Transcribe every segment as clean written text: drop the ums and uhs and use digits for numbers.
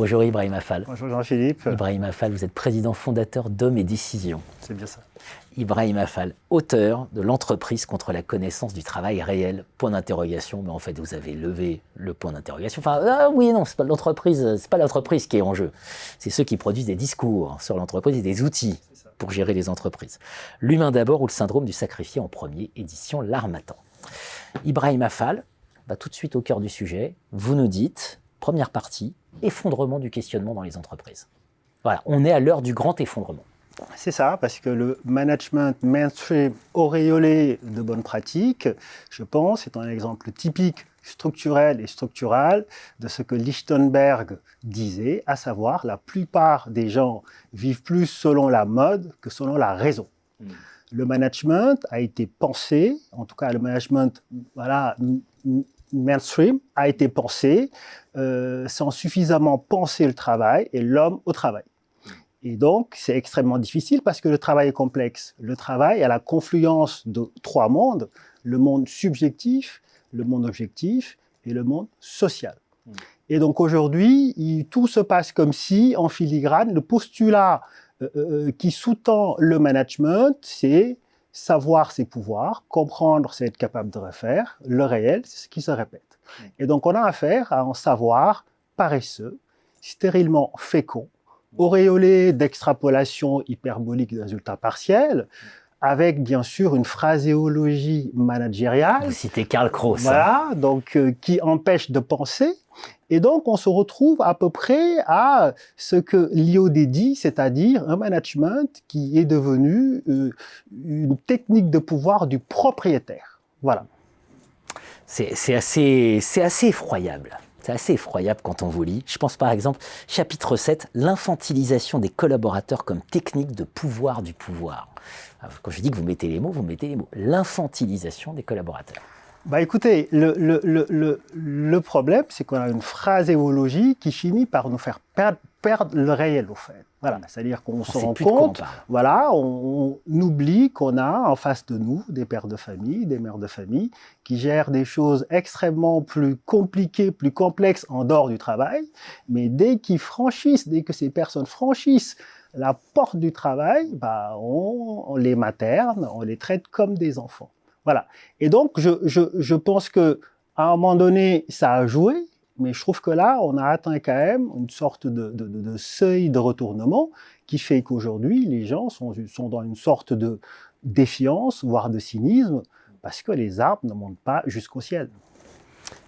Bonjour Ibrahim Affal. Bonjour Jean-Philippe. Ibrahim Affal, vous êtes président fondateur d'Hommes et Décisions. C'est bien ça. Ibrahim Affal, auteur de l'entreprise contre la connaissance du travail réel, point d'interrogation. Mais en fait, vous avez levé le point d'interrogation. Enfin, oui et non, c'est pas l'entreprise qui est en jeu. C'est ceux qui produisent des discours sur l'entreprise et des outils pour gérer les entreprises. L'humain d'abord ou le syndrome du sacrifié en premier, édition L'Harmattan. Ibrahim Affal, va tout de suite au cœur du sujet. Vous nous dites, première partie, effondrement du questionnement dans les entreprises. Voilà, on est à l'heure du grand effondrement. C'est ça, parce que le management mainstream auréolé de bonnes pratiques, je pense, est un exemple typique structurel et structural de ce que Lichtenberg disait, à savoir la plupart des gens vivent plus selon la mode que selon la raison. Le management a été pensé, en tout cas le management mainstream a été pensé sans suffisamment penser le travail et l'homme au travail. Et donc, c'est extrêmement difficile parce que le travail est complexe. Le travail est à la confluence de trois mondes, le monde subjectif, le monde objectif et le monde social. Et donc aujourd'hui, tout se passe comme si, en filigrane, le postulat qui sous-tend le management, c'est savoir ses pouvoirs, comprendre, c'est être capable de refaire. Le réel, c'est ce qui se répète. Et donc on a affaire à un savoir paresseux, stérilement fécond, auréolé d'extrapolation hyperbolique de résultats partiels, avec bien sûr une phraséologie managériale. Vous citez Karl Kraus. Voilà, donc qui empêche de penser. Et donc on se retrouve à peu près à ce que Lyotard dit, c'est-à-dire un management qui est devenu une technique de pouvoir du propriétaire. Voilà. C'est assez effroyable. C'est assez effroyable quand on vous lit. Je pense par exemple, chapitre 7, l'infantilisation des collaborateurs comme technique de pouvoir du pouvoir. Alors, quand je dis que vous mettez les mots, vous mettez les mots. L'infantilisation des collaborateurs. Bah écoutez, le problème, c'est qu'on a une phraséologie qui finit par nous faire perdre le réel, au fait. Voilà, c'est-à-dire qu'on se rend compte, voilà, on oublie qu'on a en face de nous des pères de famille, des mères de famille, qui gèrent des choses extrêmement plus compliquées, plus complexes en dehors du travail, mais dès que ces personnes franchissent la porte du travail, bah on les materne, on les traite comme des enfants. Voilà. Et donc, je pense qu'à un moment donné, ça a joué, mais je trouve que là, on a atteint quand même une sorte de seuil de retournement qui fait qu'aujourd'hui, les gens sont dans une sorte de défiance, voire de cynisme, parce que les arbres ne montent pas jusqu'au ciel.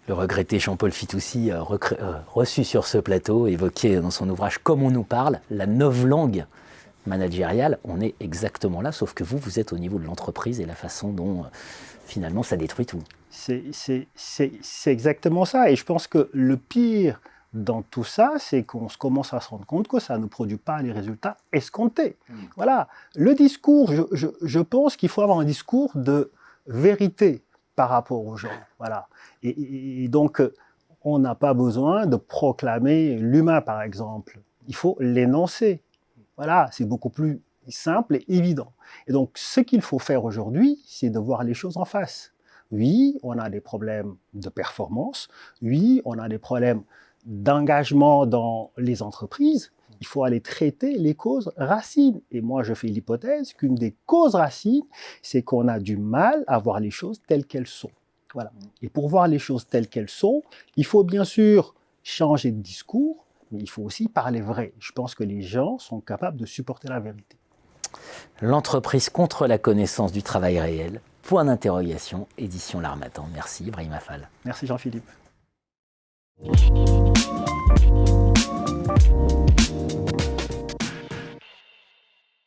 Le regretté Jean-Paul Fitoussi, reçu sur ce plateau, évoqué dans son ouvrage « Comme on nous parle », la novlangue managériale, on est exactement là, sauf que vous êtes au niveau de l'entreprise et la façon dont, finalement, ça détruit tout. C'est exactement ça. Et je pense que le pire dans tout ça, c'est qu'on commence à se rendre compte que ça ne produit pas les résultats escomptés. Voilà. Le discours, je pense qu'il faut avoir un discours de vérité par rapport aux gens. Voilà. Et donc, on n'a pas besoin de proclamer l'humain, par exemple. Il faut l'énoncer. Voilà, c'est beaucoup plus simple et évident. Et donc, ce qu'il faut faire aujourd'hui, c'est de voir les choses en face. Oui, on a des problèmes de performance. Oui, on a des problèmes d'engagement dans les entreprises. Il faut aller traiter les causes racines. Et moi, je fais l'hypothèse qu'une des causes racines, c'est qu'on a du mal à voir les choses telles qu'elles sont. Voilà. Et pour voir les choses telles qu'elles sont, il faut bien sûr changer de discours, mais il faut aussi parler vrai. Je pense que les gens sont capables de supporter la vérité. L'entreprise contre la connaissance du travail réel, point d'interrogation, édition L'Harmattan. Merci Ibrahim Affal. Merci Jean-Philippe.